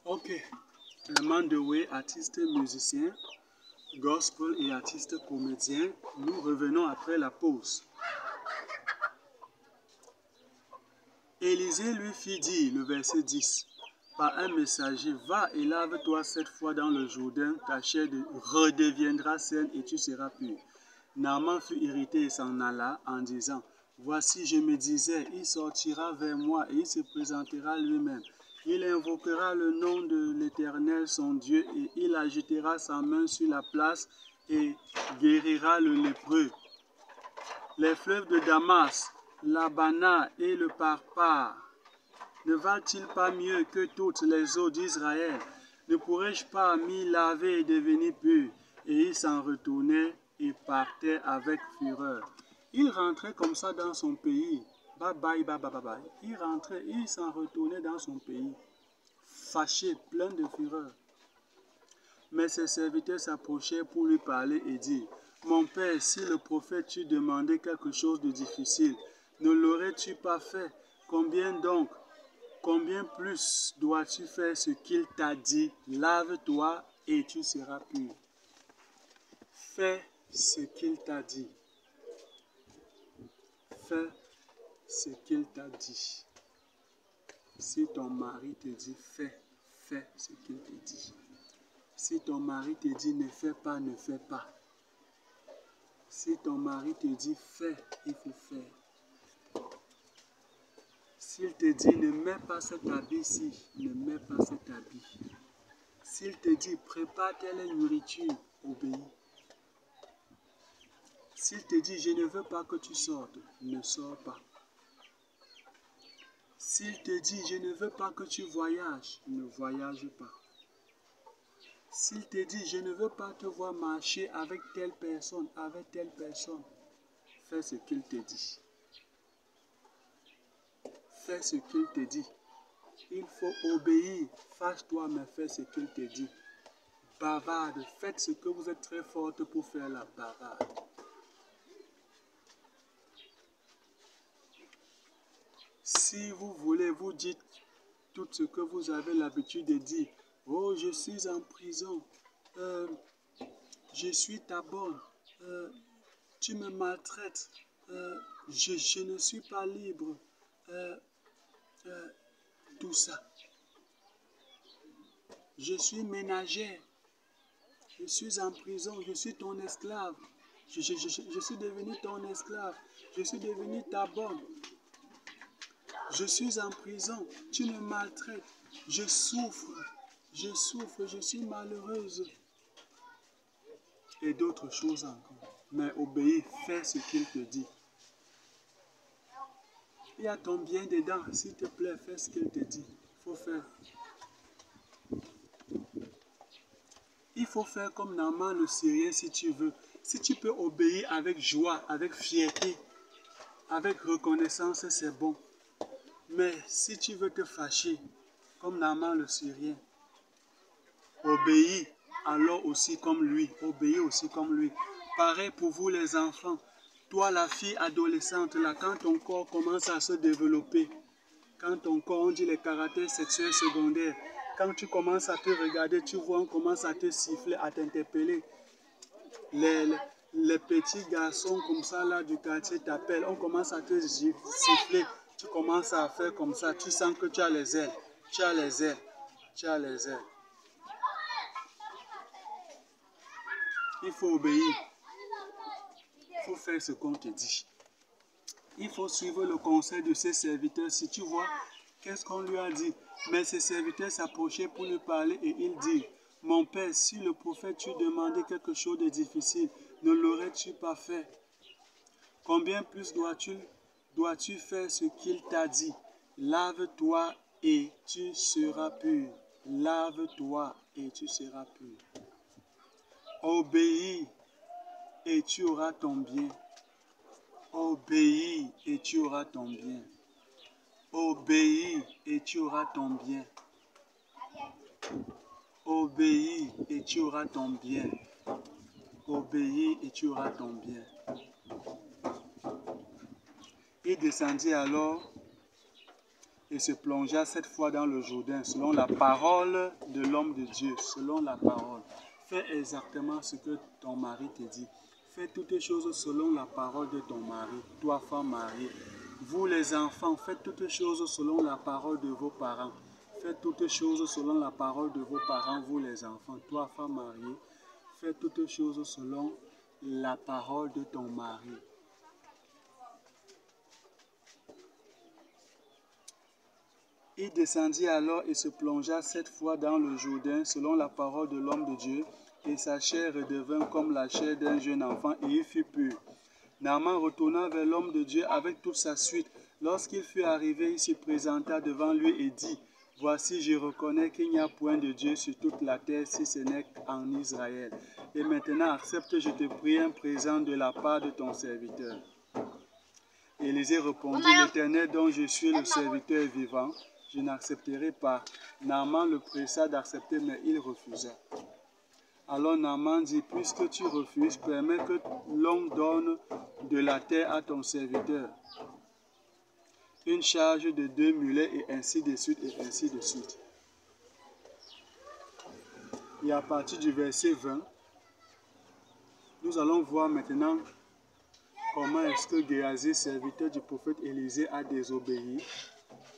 Ok, Mandeway, artiste musicien, gospel et artiste comédien, nous revenons après la pause. Élisée lui fit dire, le verset 10, par un messager, va et lave-toi 7 fois dans le Jourdain, ta chair redeviendra saine et tu seras pur. Naaman fut irrité et s'en alla en disant, voici je me disais, il sortira vers moi et il se présentera lui-même. Il invoquera le nom de l'Éternel son Dieu et il agitera sa main sur la place et guérira le lépreux. Les fleuves de Damas, l'Abana et le Parpar, ne valent-ils pas mieux que toutes les eaux d'Israël? Ne pourrais-je pas m'y laver et devenir pur? Et il s'en retournait et partait avec fureur. Il rentrait comme ça dans son pays. Bye bye, bye bye, bye bye. Il rentrait, il s'en retournait dans son pays, fâché, plein de fureur. Mais ses serviteurs s'approchaient pour lui parler et dire, mon père, si le prophète t'eût demandé quelque chose de difficile, ne l'aurais-tu pas fait? Combien plus dois-tu faire ce qu'il t'a dit? Lave-toi et tu seras pur. Fais ce qu'il t'a dit. Fais ce qu'il t'a dit. Si ton mari te dit fais ce qu'il te dit. Si ton mari te dit ne fais pas, ne fais pas. Si ton mari te dit fais, il faut faire. S'il te dit ne mets pas cet habit-ci, ne mets pas cet habit. S'il te dit prépare telle nourriture, obéis. S'il te dit je ne veux pas que tu sortes, ne sors pas. S'il te dit je ne veux pas que tu voyages, ne voyage pas. S'il te dit je ne veux pas te voir marcher avec telle personne, fais ce qu'il te dit. Fais ce qu'il te dit. Il faut obéir. Fâche-toi, mais fais ce qu'il te dit. Bavarde. Faites ce que vous êtes très forte pour faire la bavarde. Si vous voulez, vous dites tout ce que vous avez l'habitude de dire. Oh, je suis en prison. Je suis ta bonne. Tu me maltraites. Je ne suis pas libre. Tout ça. Je suis ménagère. Je suis en prison. Je suis ton esclave. Je suis devenu ton esclave. Je suis devenu ta bonne. Je suis en prison. Tu me maltraites. Je souffre. Je suis malheureuse. Et d'autres choses encore. Mais obéis, fais ce qu'il te dit. Il y a ton bien dedans. S'il te plaît, fais ce qu'il te dit. Il faut faire. Il faut faire comme Naaman le Syrien si tu veux. Si tu peux obéir avec joie, avec fierté, avec reconnaissance, c'est bon. Mais si tu veux te fâcher, comme Naaman le Syrien, obéis alors aussi comme lui. Obéis aussi comme lui. Pareil pour vous les enfants. Toi la fille adolescente, là, quand ton corps commence à se développer, quand ton corps, on dit les caractères sexuels secondaires, quand tu commences à te regarder, tu vois, on commence à te siffler, à t'interpeller. Les petits garçons comme ça là du quartier t'appellent, on commence à te siffler, tu commences à faire comme ça, tu sens que tu as les ailes, tu as les ailes, tu as les ailes. Il faut obéir, il faut faire ce qu'on te dit. Il faut suivre le conseil de ses serviteurs. Si tu vois, qu'est-ce qu'on lui a dit? Mais ses serviteurs s'approchaient pour lui parler et il dit, mon père, si le prophète t'eût demandé quelque chose de difficile, ne l'aurais-tu pas fait? Combien plus dois-tu faire ce qu'il t'a dit? Lave-toi et tu seras pur. Lave-toi et tu seras pur. Obéis et tu auras ton bien. Obéis et tu auras ton bien. Obéis et tu auras ton bien. Obéis et tu auras ton bien. Obéis et tu auras ton bien. Il descendit alors et se plongea 7 fois dans le Jourdain, selon la parole de l'homme de Dieu, selon la parole. Fais exactement ce que ton mari te dit. Fais toutes choses selon la parole de ton mari, toi femme mariée. Vous les enfants, faites toutes choses selon la parole de vos parents. Faites toutes choses selon la parole de vos parents, vous les enfants, toi femme mariée. Fais toutes choses selon la parole de ton mari. Il descendit alors et se plongea 7 fois dans le Jourdain selon la parole de l'homme de Dieu, et sa chair redevint comme la chair d'un jeune enfant, et il fut pur. Naaman retourna vers l'homme de Dieu avec toute sa suite. Lorsqu'il fut arrivé, il se présenta devant lui et dit, « Voici, je reconnais qu'il n'y a point de Dieu sur toute la terre si ce n'est qu'en Israël. Et maintenant, accepte, je te prie, un présent de la part de ton serviteur. » Élisée répondit, « L'Éternel dont je suis le serviteur vivant, je n'accepterai pas. » Naaman le pressa d'accepter, mais il refusa. Alors Naaman dit, « Puisque tu refuses, permets que l'on donne de la terre à ton serviteur. Une charge de 2 mulets, et ainsi de suite, et ainsi de suite. » Et à partir du verset 20, nous allons voir maintenant comment est-ce que Géasi, serviteur du prophète Élisée, a désobéi,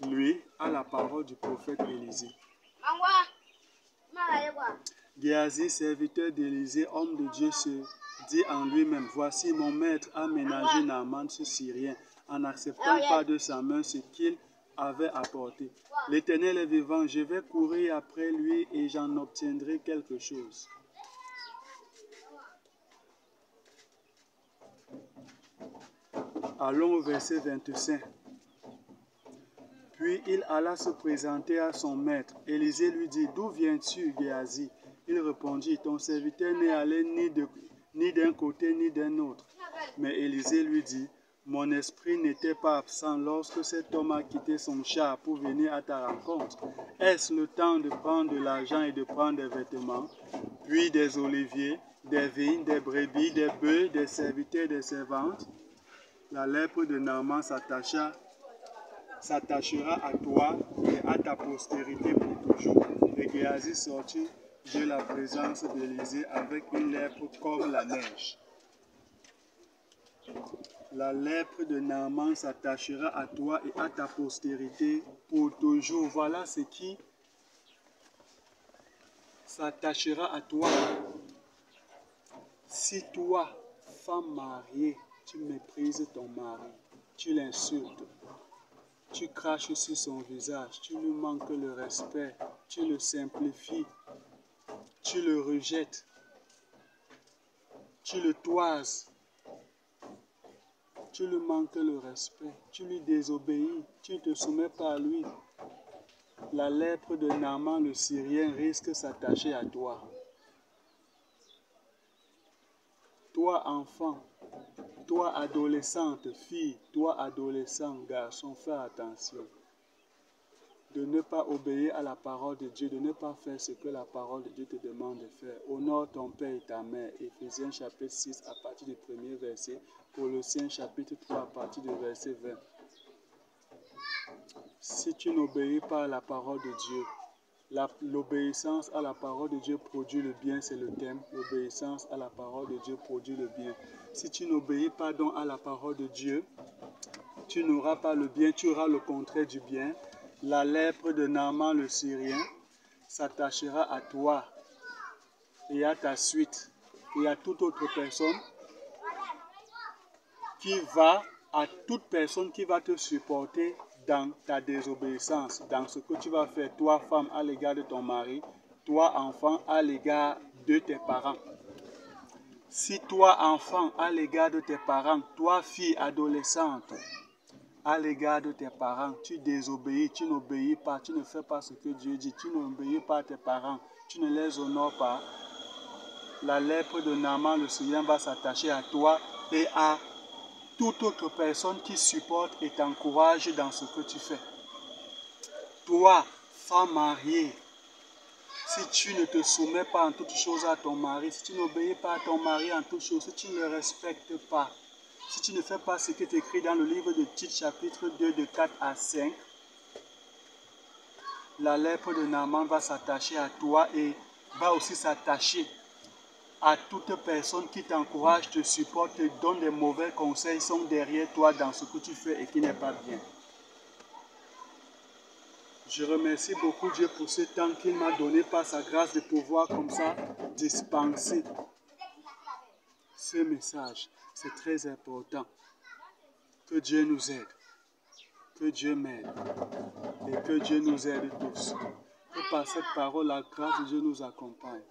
lui, à la parole du prophète Élisée. Géasi, serviteur d'Élisée, homme de Dieu, se dit en lui-même, « Voici, mon maître a ménagé Naaman ce Syrien, en n'acceptant pas de sa main ce qu'il avait apporté. L'Éternel est vivant, je vais courir après lui et j'en obtiendrai quelque chose. » Allons au verset 25. Puis il alla se présenter à son maître. Élisée lui dit, « D'où viens-tu, Géasi ?» Il répondit, « Ton serviteur n'est allé ni d'un côté ni d'un autre. » Mais Élisée lui dit, « Mon esprit n'était pas absent lorsque cet homme a quitté son char pour venir à ta rencontre. Est-ce le temps de prendre de l'argent et de prendre des vêtements, puis des oliviers, des vignes, des brebis, des bœufs, des serviteurs, des servantes? » La lèpre de Naaman s'attachera à toi et à ta postérité pour toujours. Et Géasi sortit de la présence d'Élisée avec une lèpre comme la neige. La lèpre de Naaman s'attachera à toi et à ta postérité pour toujours. Voilà ce qui s'attachera à toi. Si toi, femme mariée, tu méprises ton mari, tu l'insultes, tu craches sur son visage, tu lui manques le respect, tu le simplifies, tu le rejettes, tu le toises, tu lui manques le respect, tu lui désobéis, tu ne te soumets pas à lui. La lèpre de Naaman le Syrien risque de s'attacher à toi. Toi enfant, toi adolescente, fille, toi adolescent, garçon, fais attention de ne pas obéir à la parole de Dieu, de ne pas faire ce que la parole de Dieu te demande de faire. Honore ton père et ta mère. Éphésiens chapitre 6 à partir du premier verset. Colossiens chapitre 3 à partir du verset 20. Si tu n'obéis pas à la parole de Dieu, l'obéissance à la parole de Dieu produit le bien, c'est le thème. L'obéissance à la parole de Dieu produit le bien. Si tu n'obéis pas donc à la parole de Dieu, tu n'auras pas le bien, tu auras le contraire du bien. La lèpre de Naaman le Syrien s'attachera à toi et à ta suite et à toute autre personne à toute personne qui va te supporter dans ta désobéissance, dans ce que tu vas faire, toi femme à l'égard de ton mari, toi enfant à l'égard de tes parents. Si toi enfant à l'égard de tes parents, toi fille adolescente à l'égard de tes parents, tu désobéis, tu n'obéis pas, tu ne fais pas ce que Dieu dit, tu n'obéis pas à tes parents, tu ne les honores pas, la lèpre de Naaman le Syrien va s'attacher à toi et à toute autre personne qui supporte et t'encourage dans ce que tu fais. Toi, femme mariée, si tu ne te soumets pas en toutes choses à ton mari, si tu n'obéis pas à ton mari en toutes choses, si tu ne le respectes pas, si tu ne fais pas ce qui est écrit dans le livre de Tite chapitre 2 de 4 à 5, la lèpre de Naaman va s'attacher à toi et va aussi s'attacher à toute personne qui t'encourage, te supporte, te donne des mauvais conseils, sont derrière toi dans ce que tu fais et qui n'est pas bien. Je remercie beaucoup Dieu pour ce temps qu'il m'a donné par sa grâce de pouvoir comme ça dispenser ce message. C'est très important. Que Dieu nous aide. Que Dieu m'aide. Et que Dieu nous aide tous. Que par cette parole, la grâce de Dieu nous accompagne.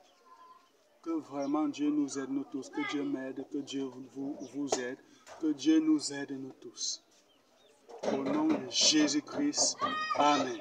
Que vraiment Dieu nous aide nous tous. Que Dieu m'aide. Que Dieu vous aide. Que Dieu nous aide nous tous. Au nom de Jésus-Christ. Amen.